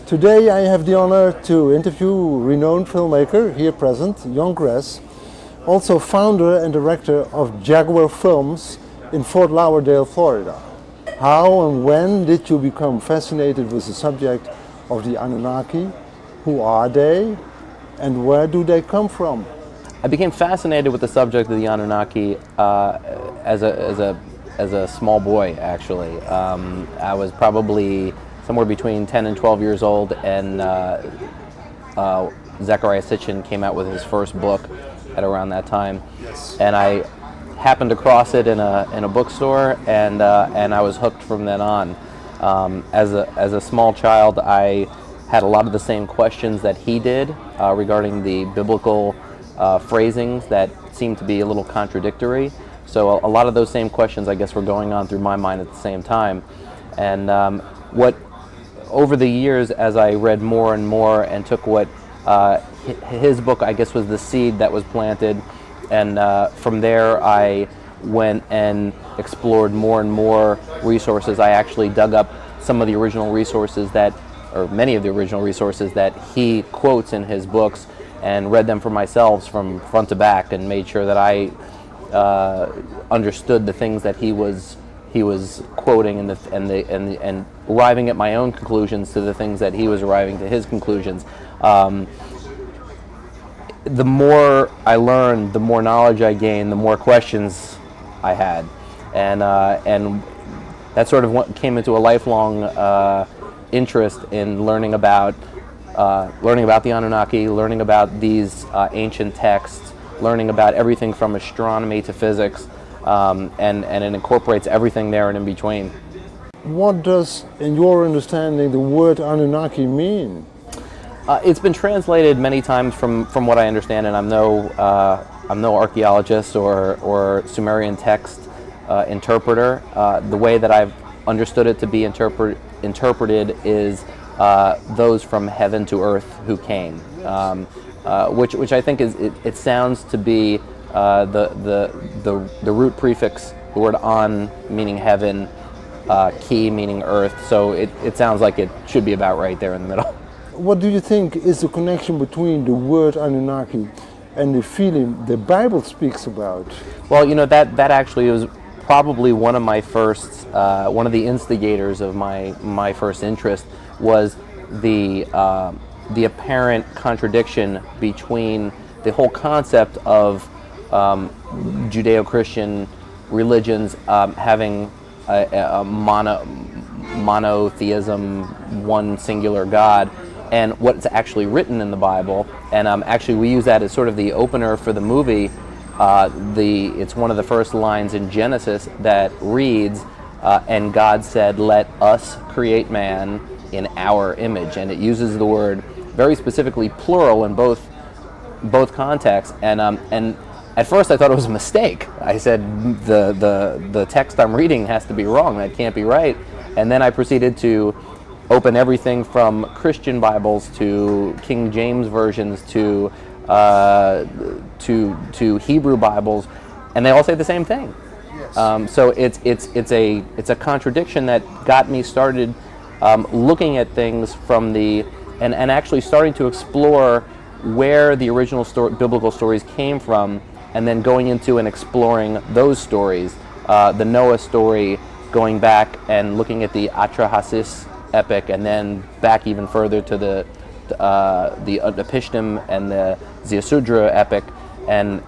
Today I have the honor to interview renowned filmmaker, here present, Jon Gress, also founder and director of Jaguar Films in Fort Lauderdale, Florida. How and when did you become fascinated with the subject of the Anunnaki? Who are they? And where do they come from? I became fascinated with the subject of the Anunnaki as a small boy, actually. I was probably somewhere between 10 and 12 years old, and Zecharia Sitchin came out with his first book at around that time. Yes. And I happened to cross it in a bookstore, and I was hooked from then on. As a small child, I had a lot of the same questions that he did regarding the biblical phrasings that seemed to be a little contradictory. So a lot of those same questions, I guess, were going on through my mind at the same time. And over the years, as I read more and more and took what his book, I guess, was the seed that was planted, and from there I went and explored more and more resources. I actually dug up some of the original resources or many of the original resources that he quotes in his books, and read them for myself from front to back, and made sure that I understood the things that he was quoting, and arriving at my own conclusions to the things that he was arriving to his conclusions. The more I learned, the more knowledge I gained, the more questions I had, and that sort of came into a lifelong interest in learning about the Anunnaki, learning about these ancient texts, learning about everything from astronomy to physics, and it incorporates everything there and in between. What does, in your understanding, the word Anunnaki mean? It's been translated many times from what I understand, and I'm no archaeologist or Sumerian text interpreter. The way that I've understood it to be interpreted is those from heaven to earth who came, which I think it sounds to be the root prefix, the word an meaning heaven, ki meaning earth. So it sounds like it should be about right there in the middle. What do you think is the connection between the word Anunnaki and the feeling the Bible speaks about? Well, that actually was probably one of my first, one of the instigators of my first interest was the apparent contradiction between the whole concept of Judeo-Christian religions having a monotheism, one singular God, and what's actually written in the Bible. And actually we use that as sort of the opener for the movie. It's one of the first lines in Genesis that reads, and God said, "Let us create man in our image," and it uses the word very specifically plural in both contexts. And at first I thought it was a mistake. I said the text I'm reading has to be wrong. That can't be right. And then I proceeded to open everything from Christian Bibles to King James versions to Hebrew Bibles, and they all say the same thing. Yes. So it's a contradiction that got me started looking at things from and actually starting to explore where the original biblical stories came from, and then going into and exploring those stories. The Noah story, going back and looking at the Atrahasis epic, and then back even further to the Utnapishtim and the Ziusudra epic, and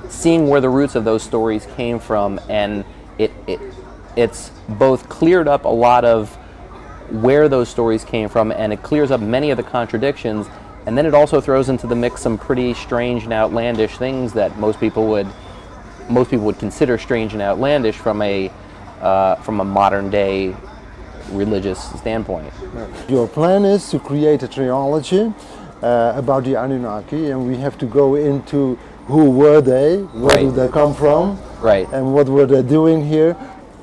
seeing where the roots of those stories came from, and it's both cleared up a lot of where those stories came from, and it clears up many of the contradictions, and then it also throws into the mix some pretty strange and outlandish things that most people would consider strange and outlandish from a modern day religious standpoint. Your plan is to create a trilogy about the Anunnaki, and we have to go into who were they, where did they come from, right, and what were they doing here.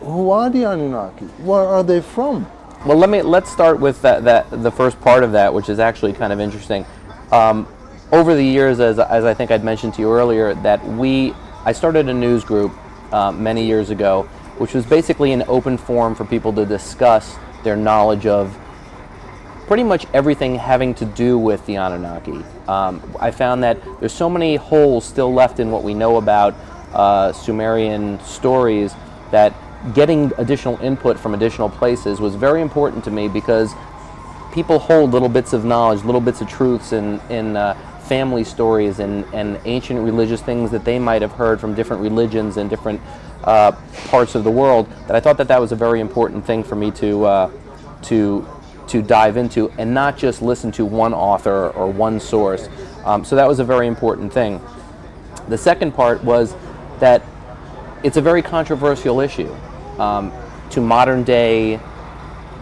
Who are the Anunnaki? Where are they from? Well, let's start with the first part of that, which is actually kind of interesting. Over the years, as I think I'd mentioned to you earlier, that I started a news group many years ago, which was basically an open forum for people to discuss their knowledge of pretty much everything having to do with the Anunnaki. I found that there's so many holes still left in what we know about Sumerian stories that getting additional input from additional places was very important to me, because people hold little bits of knowledge, little bits of truths in family stories and ancient religious things that they might have heard from different religions and different parts of the world, that I thought that was a very important thing for me to dive into, and not just listen to one author or one source. So that was a very important thing. The second part was that it's a very controversial issue. To modern day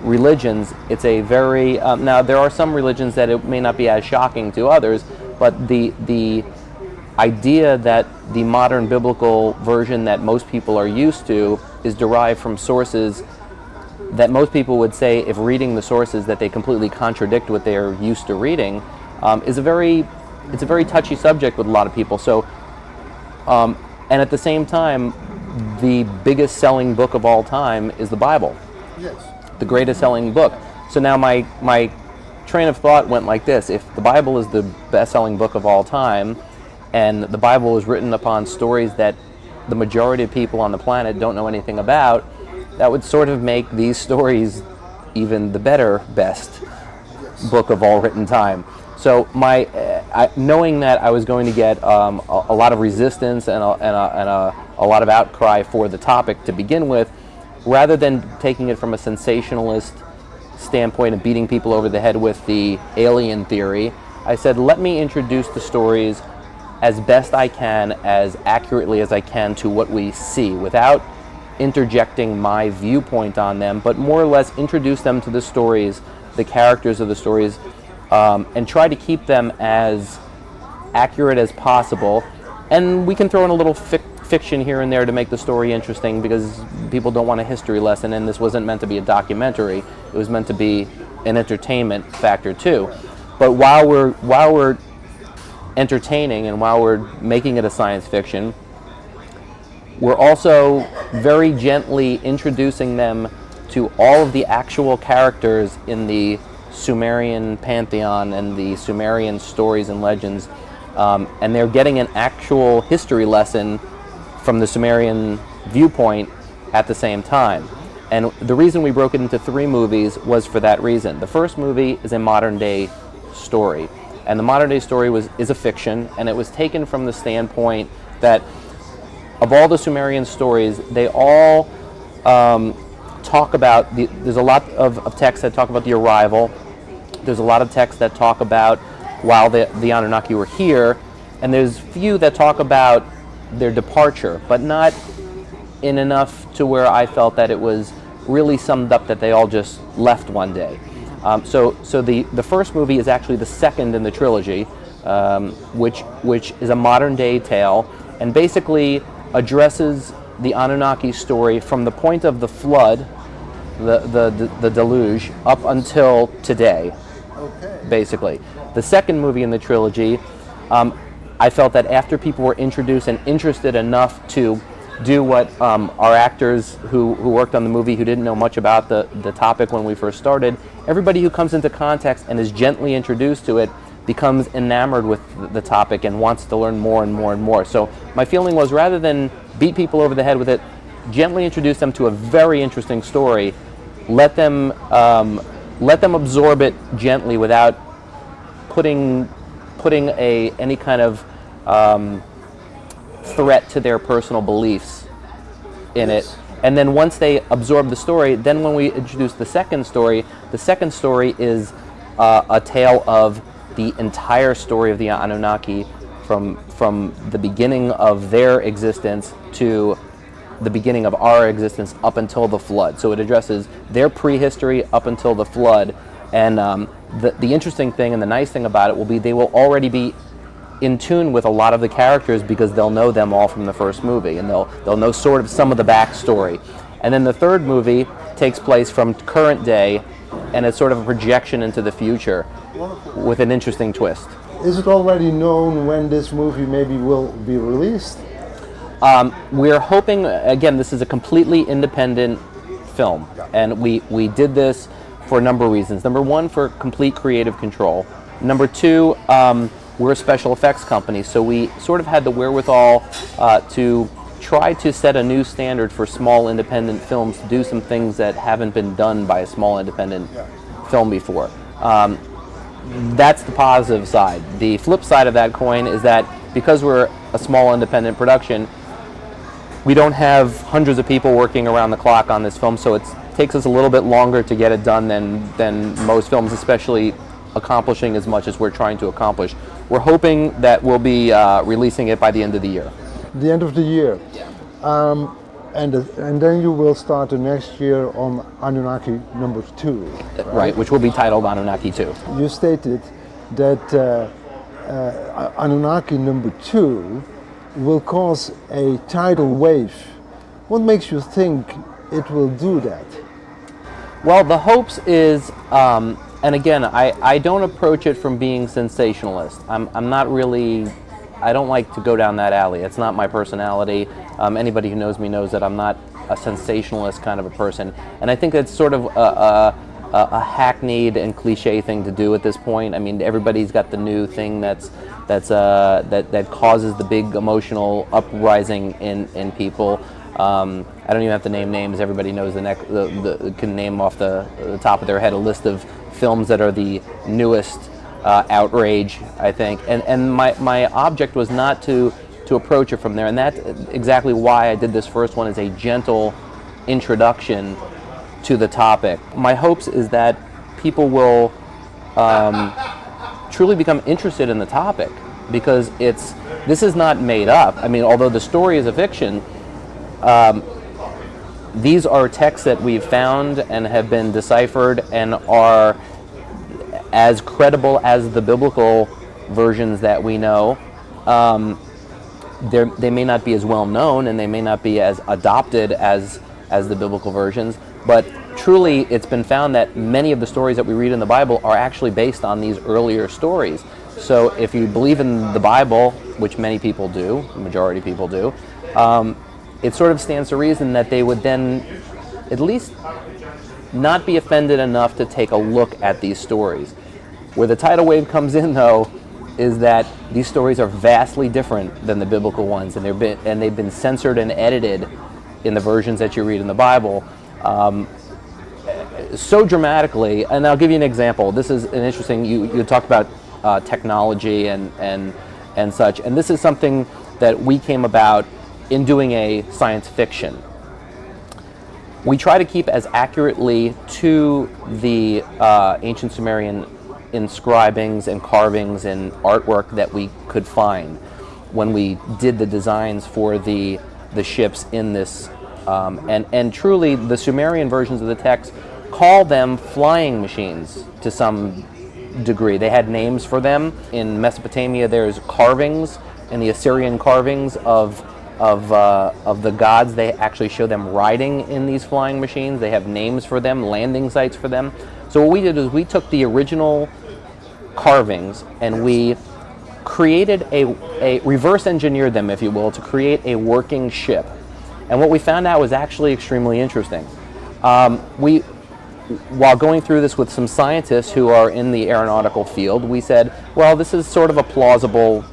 religions, it's a very, now there are some religions that it may not be as shocking to others, but the idea that the modern biblical version that most people are used to is derived from sources that most people would say, if reading the sources, that they completely contradict what they're used to reading, it's a very touchy subject with a lot of people. So, and at the same time, the biggest selling book of all time is the Bible. Yes. The greatest selling book. So now my train of thought went like this: if the Bible is the best-selling book of all time, and the Bible is written upon stories that the majority of people on the planet don't know anything about, that would sort of make these stories even the best book of all written time. So knowing that I was going to get a lot of resistance and a lot of outcry for the topic to begin with, rather than taking it from a sensationalist standpoint and beating people over the head with the alien theory, I said, let me introduce the stories as best I can, as accurately as I can to what we see, without interjecting my viewpoint on them, but more or less introduce them to the stories, the characters of the stories, and try to keep them as accurate as possible. And we can throw in a little fiction here and there to make the story interesting, because people don't want a history lesson, and this wasn't meant to be a documentary. It was meant to be an entertainment factor too. But while we're entertaining and while we're making it a science fiction, we're also very gently introducing them to all of the actual characters in the Sumerian pantheon and the Sumerian stories and legends, and they're getting an actual history lesson from the Sumerian viewpoint at the same time. And the reason we broke it into 3 movies was for that reason. The first movie is a modern day story, and the modern day story is a fiction, and it was taken from the standpoint that of all the Sumerian stories, they all talk about, there's a lot of texts that talk about the arrival, there's a lot of texts that talk about while the Anunnaki were here, and there's few that talk about their departure, but not in enough to where I felt that it was really summed up that they all just left one day. So the first movie is actually the second in the trilogy, which is a modern day tale, and basically addresses the Anunnaki story from the point of the flood, the deluge, up until today. Okay. Basically. The second movie in the trilogy, I felt that after people were introduced and interested enough to do what our actors who worked on the movie, who didn't know much about the topic when we first started, everybody who comes into context and is gently introduced to it becomes enamored with the topic and wants to learn more and more and more. So my feeling was, rather than beat people over the head with it, gently introduce them to a very interesting story, let them absorb it gently without putting any kind of threat to their personal beliefs in it. And then once they absorb the story, then when we introduce the second story is a tale of the entire story of the Anunnaki from the beginning of their existence to the beginning of our existence up until the flood. So it addresses their prehistory up until the flood. And the interesting thing and the nice thing about it will be they will already be in tune with a lot of the characters, because they'll know them all from the first movie, and they'll know sort of some of the backstory. And then the third movie takes place from current day, and it's sort of a projection into the future with an interesting twist. Is it already known when this movie maybe will be released? We're hoping, again, this is a completely independent film, and we did this for a number of reasons. Number one, for complete creative control. Number two, we're a special effects company, so we sort of had the wherewithal to try to set a new standard for small independent films, to do some things that haven't been done by a small independent film before. That's the positive side. The flip side of that coin is that because we're a small independent production, we don't have hundreds of people working around the clock on this film, so it takes us a little bit longer to get it done than most films, especially accomplishing as much as we're trying to accomplish. We're hoping that we'll be releasing it by the end of the year. The end of the year. And then you will start the next year on Anunnaki number 2. Right, which will be titled Anunnaki 2. You stated that Anunnaki number 2 will cause a tidal wave. What makes you think it will do that? Well, the hopes is, and again, I don't approach it from being sensationalist. I'm not really, I don't like to go down that alley. It's not my personality. Anybody who knows me knows that I'm not a sensationalist kind of a person. And I think it's sort of a hackneyed and cliche thing to do at this point. I mean, everybody's got the new thing that causes the big emotional uprising in people. I don't even have to name names. Everybody knows can name off the top of their head a list of films that are the newest outrage, I think. And my object was not to approach it from there, and that's exactly why I did this first one as a gentle introduction to the topic. My hopes is that people will truly become interested in the topic, because this is not made up. I mean, although the story is a fiction, these are texts that we've found and have been deciphered and are as credible as the biblical versions that we know. They may not be as well known, and they may not be as adopted as the biblical versions, but truly it's been found that many of the stories that we read in the Bible are actually based on these earlier stories. So if you believe in the Bible, which many people do, the majority of people do, it sort of stands to reason that they would then at least not be offended enough to take a look at these stories. Where the tidal wave comes in, though, is that these stories are vastly different than the biblical ones, and they've been censored and edited in the versions that you read in the Bible so dramatically. And I'll give you an example. This is an interesting. You talked about technology and such, and this is something that we came about in doing a science fiction. We try to keep as accurately to the ancient Sumerian inscribings and carvings and artwork that we could find when we did the designs for the ships in this. And truly, the Sumerian versions of the text call them flying machines to some degree. They had names for them. In Mesopotamia, there's carvings, and the Assyrian carvings of the gods, they actually show them riding in these flying machines. They have names for them, landing sites for them. So what we did is we took the original carvings and we created a reverse engineered them, if you will, to create a working ship. And what we found out was actually extremely interesting. While going through this with some scientists who are in the aeronautical field, we said, well, this is sort of a plausible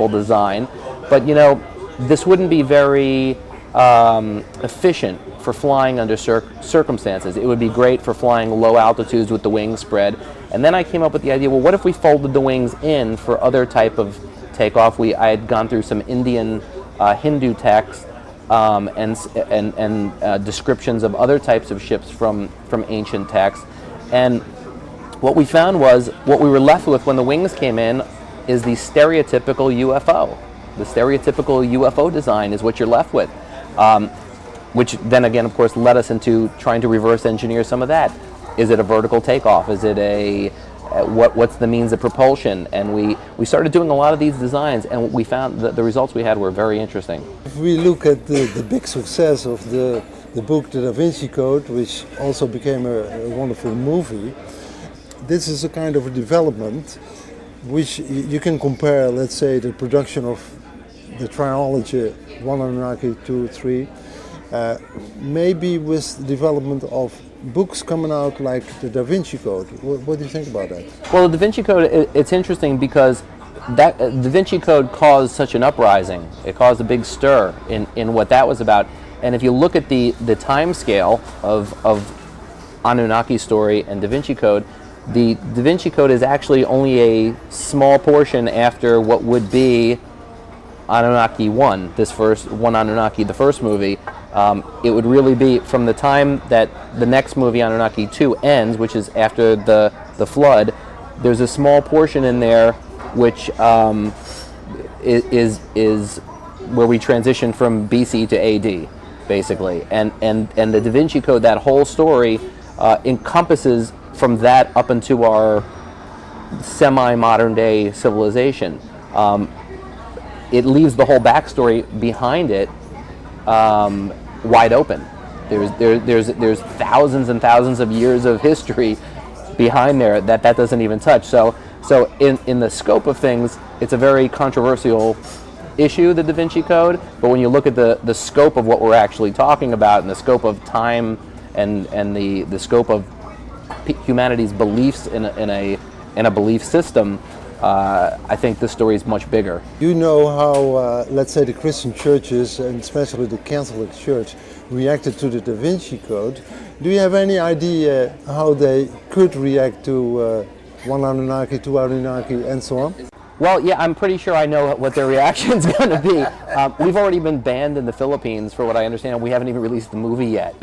design, but you know, this wouldn't be very efficient for flying under circumstances. It would be great for flying low altitudes with the wings spread. And then I came up with the idea, well, what if we folded the wings in for other type of takeoff? I had gone through some Indian Hindu texts and descriptions of other types of ships from ancient texts. And what we found was, what we were left with when the wings came in is the stereotypical UFO. The stereotypical UFO design is what you're left with, which then again, of course, led us into trying to reverse engineer some of that. Is it a vertical takeoff? Is it what's the means of propulsion? And we started doing a lot of these designs, and we found that the results we had were very interesting. If we look at the big success of the book The Da Vinci Code, which also became a wonderful movie, this is a kind of a development which you can compare, let's say, the production of the trilogy 1 Anunnaki, 2, 3, maybe with the development of books coming out like the Da Vinci Code. What do you think about that? Well, the Da Vinci Code, it's interesting because that Da Vinci Code caused such an uprising. It caused a big stir in what that was about. And if you look at the time scale of Anunnaki story and Da Vinci Code, the Da Vinci Code is actually only a small portion after what would be Anunnaki 1, this first one Anunnaki, the first movie. It would really be from the time that the next movie, Anunnaki 2, ends, which is after the flood. There's a small portion in there which is where we transition from BC to AD, basically. And the Da Vinci Code, that whole story, encompasses from that up into our semi-modern day civilization. It leaves the whole backstory behind it wide open. There's thousands and thousands of years of history behind there that doesn't even touch. So in the scope of things, it's a very controversial issue, the Da Vinci Code. But when you look at the scope of what we're actually talking about, and the scope of time, and the scope of humanity's beliefs in a belief system, I think this story is much bigger. You know how, let's say, the Christian churches, and especially the Catholic Church, reacted to the Da Vinci Code. Do you have any idea how they could react to one Anunnaki, two Anunnaki, and so on? Well, yeah, I'm pretty sure I know what their reaction's going to be. We've already been banned in the Philippines, for what I understand. We haven't even released the movie yet.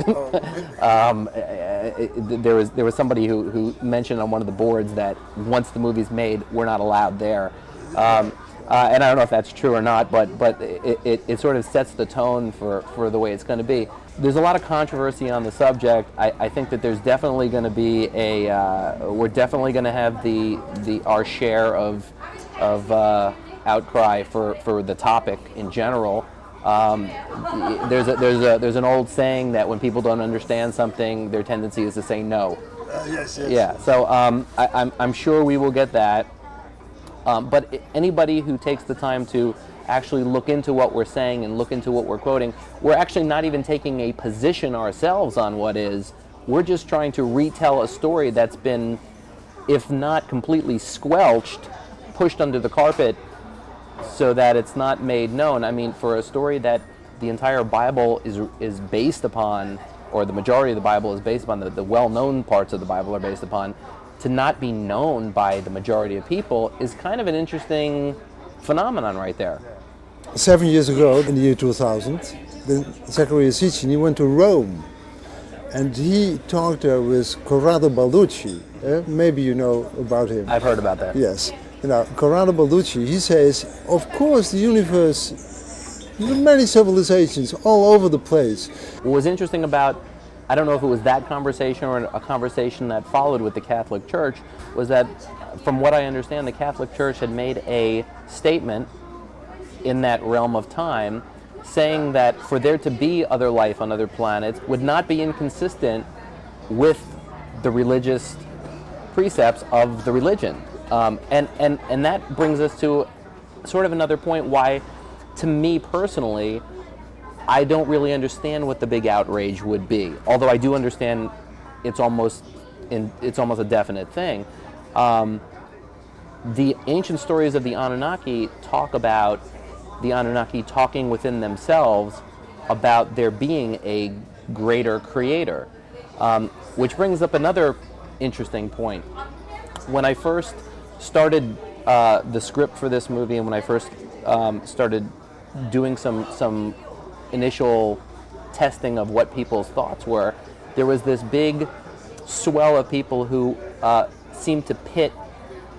There was somebody who mentioned on one of the boards that once the movie's made, we're not allowed there. And I don't know if that's true or not, but it sort of sets the tone for the way it's going to be. There's a lot of controversy on the subject. I think that there's definitely going to be we're definitely going to have our share of outcry for the topic in general. There's an old saying that when people don't understand something, their tendency is to say no. Yes. Yeah. So I'm sure we will get that. But anybody who takes the time to actually look into what we're saying and look into what we're quoting, we're actually not even taking a position ourselves on what is. We're just trying to retell a story that's been, if not completely squelched, pushed under the carpet so that it's not made known. I mean, for a story that the entire Bible is based upon, or the majority of the Bible is based upon, the well-known parts of the Bible are based upon, to not be known by the majority of people is kind of an interesting phenomenon right there. 7 years ago, in the year 2000, Zachariah Sitchin, he went to Rome, and he talked there with Corrado Balducci. Maybe you know about him. I've heard about that. Yes. Now, Corrado Balducci, he says, of course the universe, there are many civilizations all over the place. What was interesting about, I don't know if it was that conversation or a conversation that followed with the Catholic Church, was that, from what I understand, the Catholic Church had made a statement in that realm of time saying that for there to be other life on other planets would not be inconsistent with the religious precepts of the religion. And that brings us to sort of another point why, to me personally, I don't really understand what the big outrage would be. Although I do understand it's almost a definite thing. The ancient stories of the Anunnaki talk about the Anunnaki talking within themselves about there being a greater creator, which brings up another interesting point. When I first started the script for this movie, and when I first started doing some initial testing of what people's thoughts were, there was this big swell of people who seemed to pit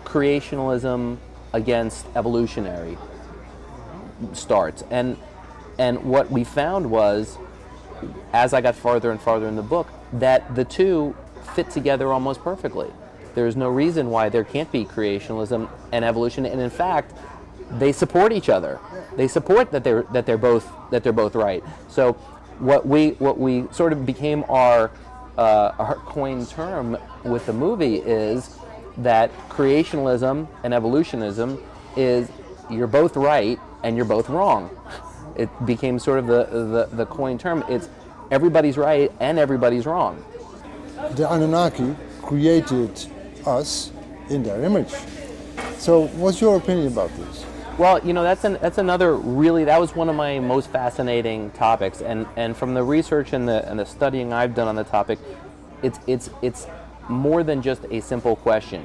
creationalism against evolutionary starts. And what we found was, as I got farther and farther in the book, that the two fit together almost perfectly. There's no reason why there can't be creationalism and evolution, and in fact, they support each other. They support that they're both right. So what we sort of became our coined term with the movie is that creationalism and evolutionism is you're both right and you're both wrong. It became sort of the coined term. It's everybody's right and everybody's wrong. the Anunnaki created us in their image. So what's your opinion about this? Well, that's another really, that was one of my most fascinating topics, and from the research and the studying I've done on the topic, it's more than just a simple question.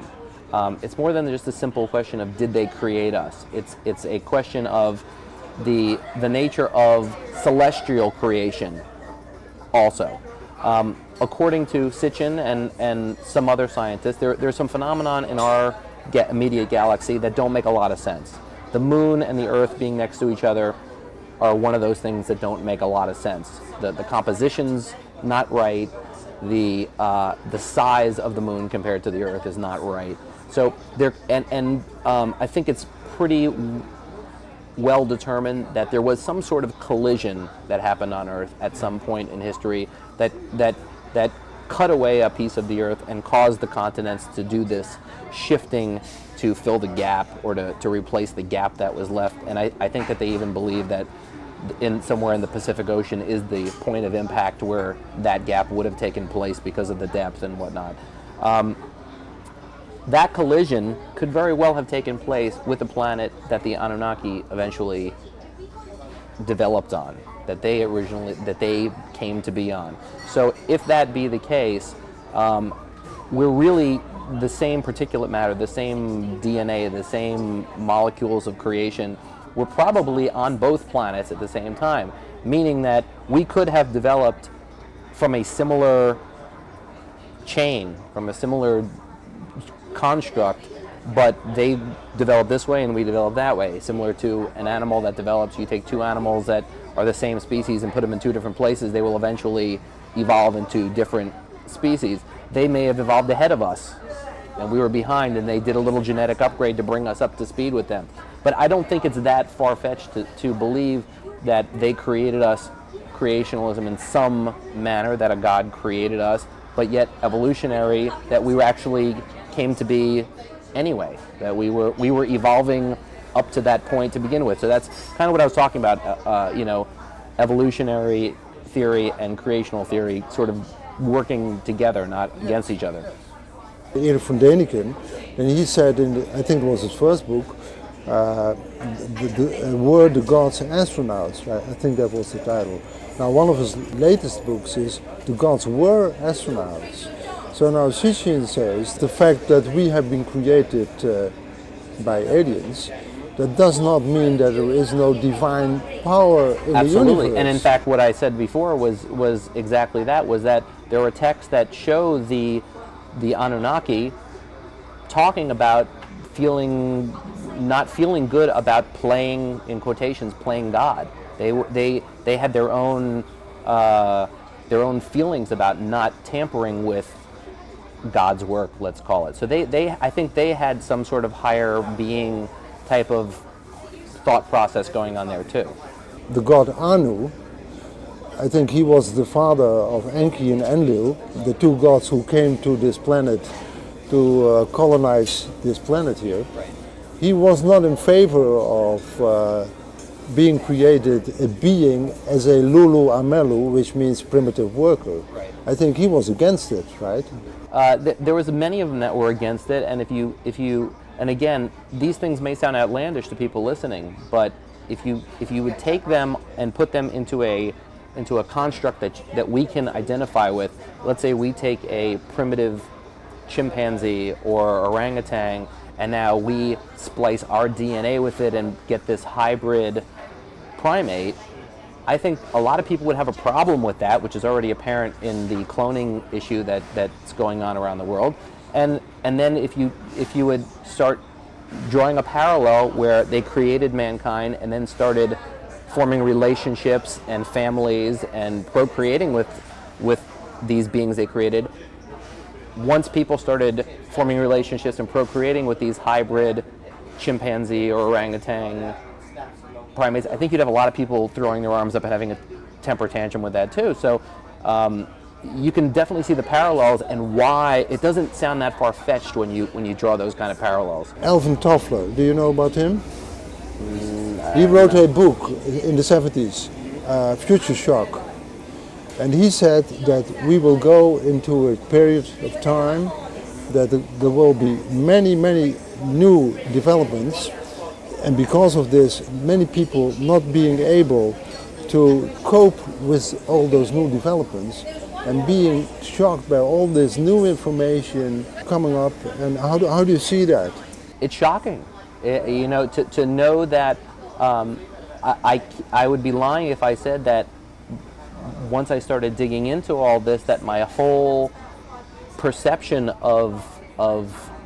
It's more than just a simple question of did they create us. It's a question of the nature of celestial creation also. According to Sitchin and some other scientists, there's some phenomenon in our immediate galaxy that don't make a lot of sense. The moon and the Earth being next to each other are one of those things that don't make a lot of sense. The composition's not right. The size of the moon compared to the Earth is not right. So there, I think it's pretty well determined that there was some sort of collision that happened on Earth at some point in history that cut away a piece of the Earth and caused the continents to do this shifting to fill the gap or to replace the gap that was left. And I think that they even believe that somewhere in the Pacific Ocean is the point of impact where that gap would have taken place because of the depth and whatnot. That collision could very well have taken place with the planet that the Anunnaki eventually developed on, that they came to be on. So if that be the case, we're really the same particulate matter, the same DNA, the same molecules of creation. We're probably on both planets at the same time, meaning that we could have developed from a similar chain, from a similar construct, but they developed this way and we developed that way. Similar to an animal that develops, you take two animals that are the same species and put them in two different places, they will eventually evolve into different species. They may have evolved ahead of us and we were behind, and they did a little genetic upgrade to bring us up to speed with them. But I don't think it's that far-fetched to believe that they created us, creationalism in some manner, that a God created us, but yet evolutionary, that we were actually came to be anyway, that we were evolving up to that point to begin with. So that's kind of what I was talking about, evolutionary theory and creational theory sort of working together, not against each other. Erik van Däniken, and he said I think it was his first book, were the gods astronauts, right? I think that was the title. Now one of his latest books is The Gods Were Astronauts. So now Sitchin says the fact that we have been created by aliens, that does not mean that there is no divine power in the universe. Absolutely, and in fact what I said before was exactly that, was that there were texts that show the Anunnaki talking about not feeling good about playing, in quotations, playing God. They had their own feelings about not tampering with God's work, let's call it. So I think they had some sort of higher being type of thought process going on there too. The god Anu, I think he was the father of Enki and Enlil, the two gods who came to this planet to colonize this planet here. Right. He was not in favor of being created a being as a Lulu Amelu, which means primitive worker. Right. I think he was against it, right? There was many of them that were against it, and if you and again, these things may sound outlandish to people listening, but if you would take them and put them into a construct that we can identify with, let's say we take a primitive chimpanzee or orangutan, and now we splice our DNA with it and get this hybrid primate, I think a lot of people would have a problem with that, which is already apparent in the cloning issue that's going on around the world. And then if you would start drawing a parallel where they created mankind and then started forming relationships and families and procreating with these beings they created, once people started forming relationships and procreating with these hybrid chimpanzee or orangutan primates, I think you'd have a lot of people throwing their arms up and having a temper tantrum with that too. So you can definitely see the parallels and why it doesn't sound that far-fetched when you draw those kind of parallels. Alvin Toffler, do you know about him? He wrote a book in the 70s, Future Shock. And he said that we will go into a period of time that there will be many, many new developments, and because of this, many people not being able to cope with all those new developments and being shocked by all this new information coming up. And how do you see that? It's shocking, you know, to know that. I would be lying if I said that once I started digging into all this, that my whole perception of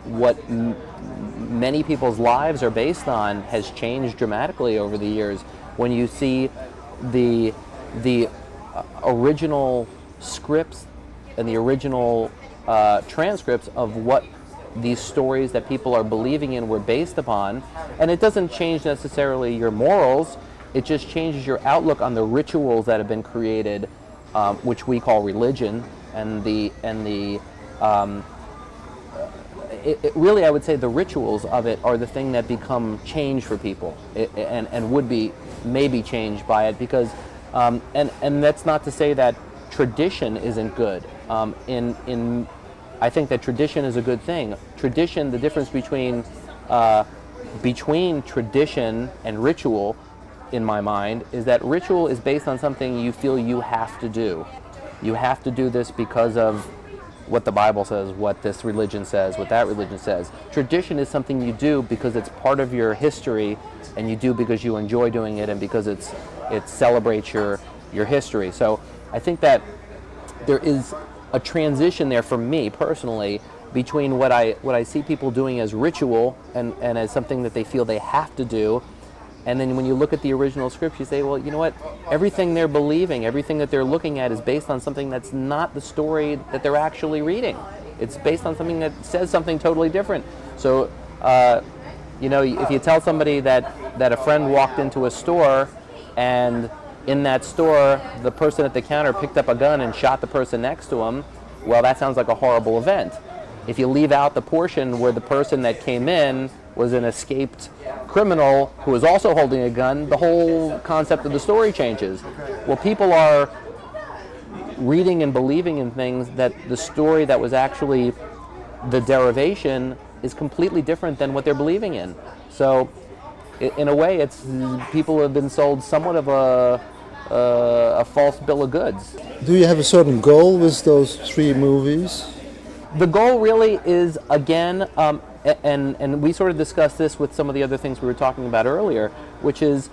what many people's lives are based on has changed dramatically over the years. When you see the original scripts and the original transcripts of what these stories that people are believing in were based upon, and it doesn't change necessarily your morals, it just changes your outlook on the rituals that have been created, which we call religion, and really, I would say the rituals of it are the thing that become change for people, and would be maybe changed by it, because and that's not to say that tradition isn't good. I think that tradition is a good thing. Tradition, the difference between tradition and ritual, in my mind, is that ritual is based on something you feel you have to do. You have to do this because of what the Bible says, what this religion says, what that religion says. Tradition is something you do because it's part of your history, and you do because you enjoy doing it and because it celebrates your history. So I think that there is a transition there for me personally between what I see people doing as ritual and as something that they feel they have to do, and then when you look at the original script, you say, well, you know what, everything they're believing, everything that they're looking at is based on something that's not the story that they're actually reading. It's based on something that says something totally different. So you know, if you tell somebody that a friend walked into a store, and in that store, the person at the counter picked up a gun and shot the person next to him, well, that sounds like a horrible event. If you leave out the portion where the person that came in was an escaped criminal who was also holding a gun, the whole concept of the story changes. Well, people are reading and believing in things that the story that was actually the derivation is completely different than what they're believing in. So, in a way, it's people have been sold somewhat of a false bill of goods. Do you have a certain goal with those three movies? The goal really is, again, and we sort of discussed this with some of the other things we were talking about earlier, which is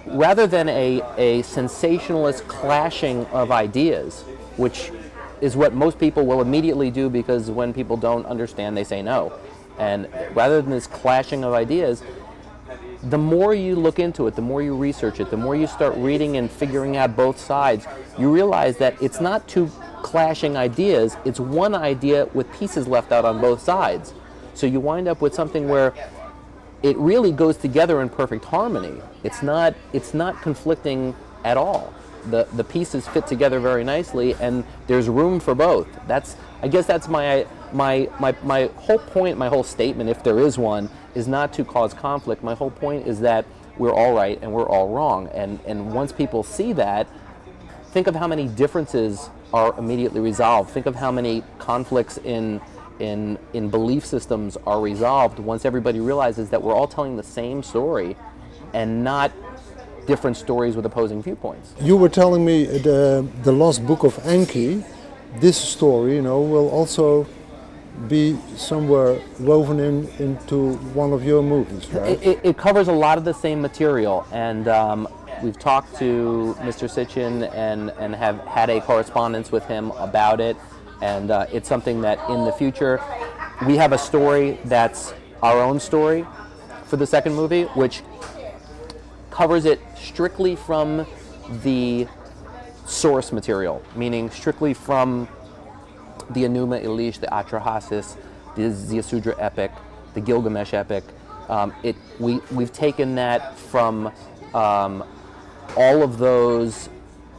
rather than a sensationalist clashing of ideas, which is what most people will immediately do, because when people don't understand, they say no. And rather than this clashing of ideas, the more you look into it, the more you research it, the more you start reading and figuring out both sides, you realize that it's not two clashing ideas, it's one idea with pieces left out on both sides. So you wind up with something where it really goes together in perfect harmony. It's not conflicting at all. The pieces fit together very nicely, and there's room for both. I guess that's my whole point, my whole statement, if there is one, is not to cause conflict. My whole point is that we're all right and we're all wrong. And once people see that, think of how many differences are immediately resolved. Think of how many conflicts in belief systems are resolved once everybody realizes that we're all telling the same story and not different stories with opposing viewpoints. You were telling me the Lost Book of Enki, this story, will also be somewhere woven into one of your movies, right? It covers a lot of the same material, and we've talked to Mr. Sitchin and have had a correspondence with him about it, and it's something that in the future we have a story that's our own story for the second movie, which covers it strictly from the source material, meaning strictly from the Enuma Elish, the Atrahasis, the Ziusudra epic, the Gilgamesh epic. We've taken that from all of those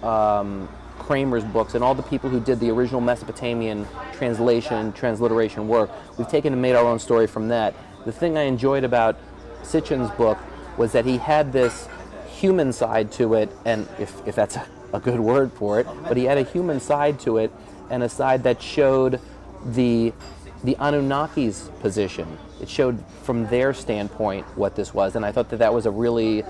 Kramer's books and all the people who did the original Mesopotamian transliteration work. We've taken and made our own story from that. The thing I enjoyed about Sitchin's book was that he had this human side to it, and if that's a good word for it, but he had a human side to it, and a side that showed the Anunnaki's position. It showed from their standpoint what this was, and I thought that that was a really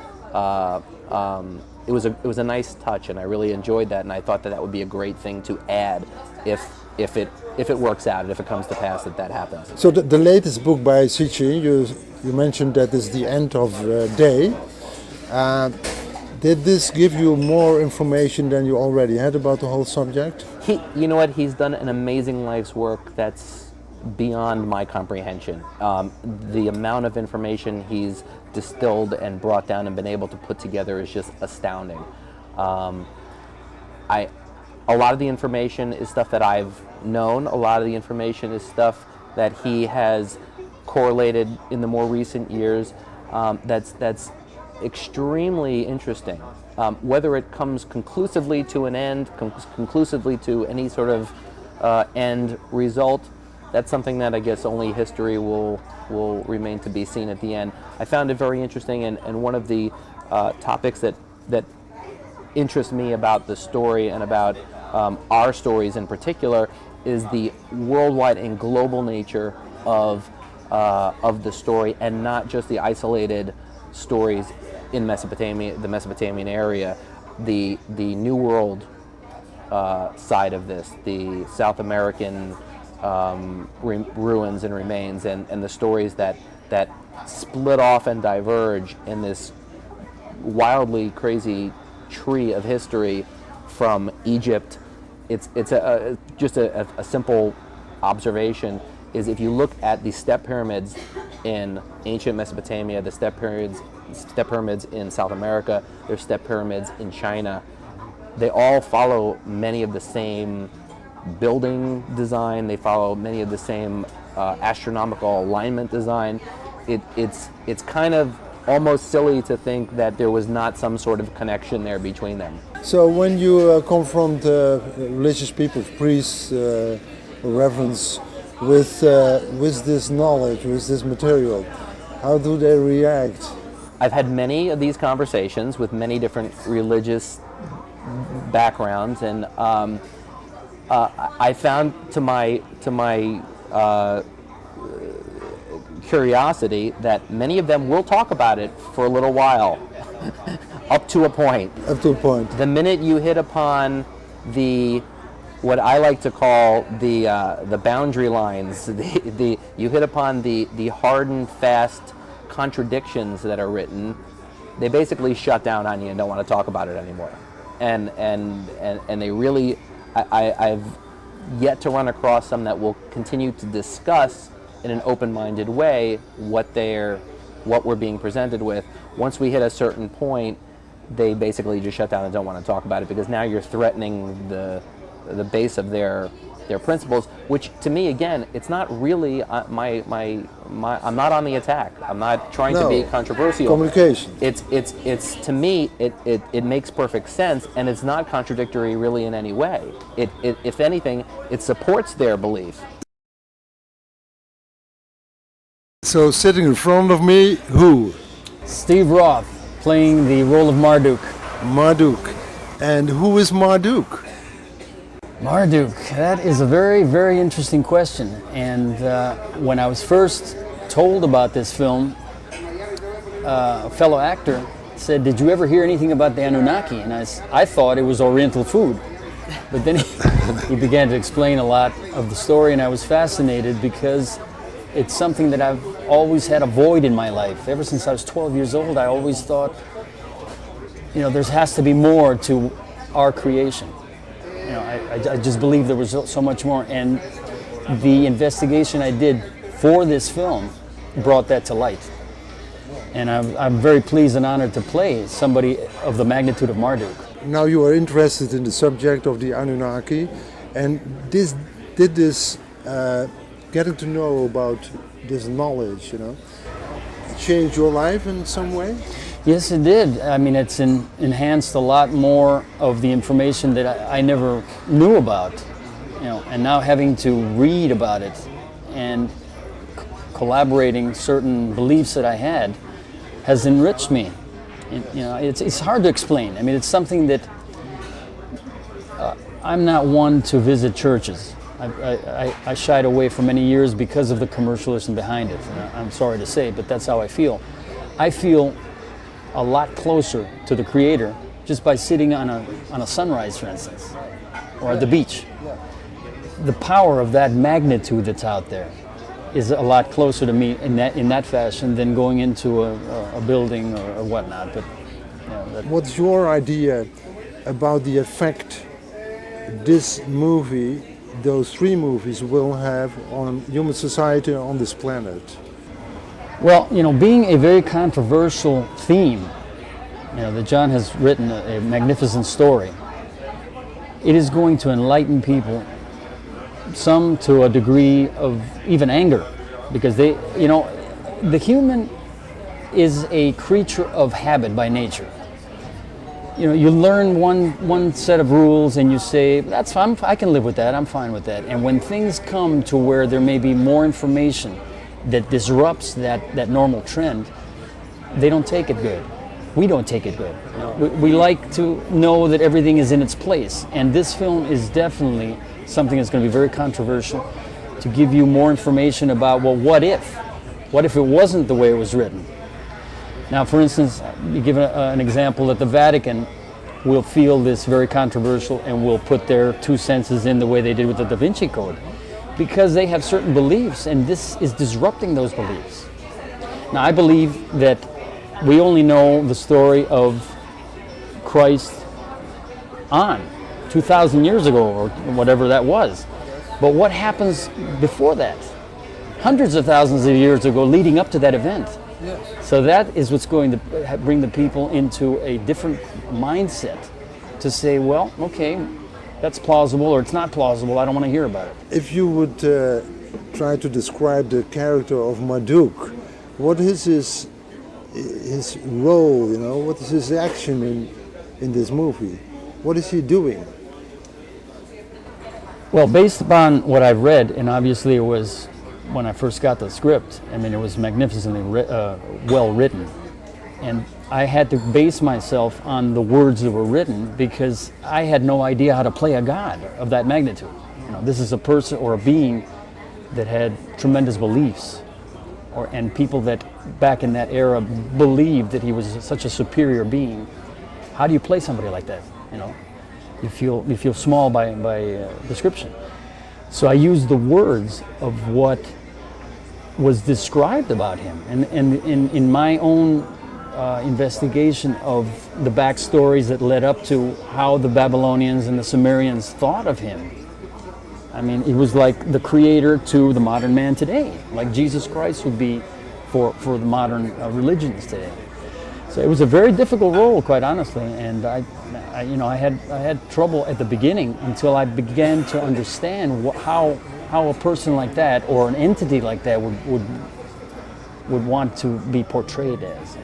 it was a nice touch, and I really enjoyed that, and I thought that that would be a great thing to add if it works out, if it comes to pass that happens. So the latest book by Sitchin, you mentioned that is The End of Day. Did this give you more information than you already had about the whole subject? You know what? He's done an amazing life's work that's beyond my comprehension. The amount of information he's distilled and brought down and been able to put together is just astounding. A lot of the information is stuff that I've known. A lot of the information is stuff that he has correlated in the more recent years. That's extremely interesting. Whether it comes conclusively to an end, conclusively to any sort of end result, that's something that I guess only history will remain to be seen at the end. I found it very interesting, and one of the topics that interests me about the story and about our stories in particular is the worldwide and global nature of the story, and not just the isolated stories in Mesopotamia, the Mesopotamian area, the New World side of this, the South American ruins and remains, and the stories that split off and diverge in this wildly crazy tree of history from Egypt. It's just a simple observation is if you look at the step pyramids in ancient Mesopotamia, the step pyramids in South America, there's step pyramids in China, they all follow many of the same building design, they follow many of the same astronomical alignment design. It's kind of almost silly to think that there was not some sort of connection there between them. So when you confront religious people, priests, reverends, with this knowledge, with this material, how do they react? I've had many of these conversations with many different religious backgrounds, and I found to my curiosity that many of them will talk about it for a little while, up to a point. Up to a point. The minute you hit upon what I like to call the boundary lines, you hit upon the hard and fast contradictions that are written, they basically shut down on you and don't want to talk about it anymore. And they really, I've yet to run across some that will continue to discuss in an open-minded way what we're being presented with. Once we hit a certain point, they basically just shut down and don't want to talk about it, because now you're threatening the base of their principles, which to me, again, it's not really I'm not on the attack. I'm not trying to be controversial. Communication. It's to me it makes perfect sense, and it's not contradictory really in any way. It if anything, it supports their belief. So sitting in front of me, who? Steve Roth, playing the role of Marduk. Marduk. And who is Marduk? Marduk, that is a very, very interesting question. And when I was first told about this film, a fellow actor said, "Did you ever hear anything about the Anunnaki?" And I thought it was Oriental food. But then he began to explain a lot of the story, and I was fascinated because it's something that I've always had a void in my life. Ever since I was 12 years old, I always thought, there has to be more to our creation. I just believe there was so much more, and the investigation I did for this film brought that to light. And I'm very pleased and honored to play somebody of the magnitude of Marduk. Now you are interested in the subject of the Anunnaki, and did this getting to know about this knowledge, change your life in some way? Yes, it did. I mean, it's enhanced a lot more of the information that I never knew about, and now having to read about it and collaborating certain beliefs that I had has enriched me. It's hard to explain. I mean, it's something that I'm not one to visit churches. I shied away for many years because of the commercialism behind it. And I'm sorry to say, but that's how I feel. I feel a lot closer to the Creator just by sitting on a sunrise, for instance, or at the beach. The power of that magnitude that's out there is a lot closer to me in that fashion than going into a building or whatnot. But what's your idea about the effect this movie, those three movies, will have on human society on this planet? Well, being a very controversial theme, that Jon has written a magnificent story, it is going to enlighten people, some to a degree of even anger, because the human is a creature of habit by nature. You learn one set of rules and you say, that's fine, I can live with that, I'm fine with that. And when things come to where there may be more information that disrupts that normal trend, they don't take it good. We don't take it good. We like to know that everything is in its place. And this film is definitely something that's going to be very controversial, to give you more information about, well, what if? What if it wasn't the way it was written? Now, for instance, you give an example that the Vatican will feel this very controversial and will put their 2 cents in the way they did with the Da Vinci Code, because they have certain beliefs, and this is disrupting those beliefs. Now, I believe that we only know the story of Christ on 2,000 years ago, or whatever that was. But what happens before that? Hundreds of thousands of years ago, leading up to that event. Yes. So that is what's going to bring the people into a different mindset to say, well, okay, that's plausible, or it's not plausible, I don't want to hear about it. If you would try to describe the character of Marduk, what is his role, what is his action in this movie? What is he doing? Well, based upon what I've read, and obviously it was when I first got the script, it was magnificently well written. And I had to base myself on the words that were written, because I had no idea how to play a god of that magnitude. This is a person or a being that had tremendous beliefs, and people that back in that era believed that he was such a superior being. How do you play somebody like that? You feel small by description. So I used the words of what was described about him, and in my own investigation of the backstories that led up to how the Babylonians and the Sumerians thought of him. It was like the creator to the modern man today, like Jesus Christ would be for the modern religions today. So it was a very difficult role, quite honestly, and I had trouble at the beginning until I began to understand how a person like that or an entity like that would want to be portrayed as.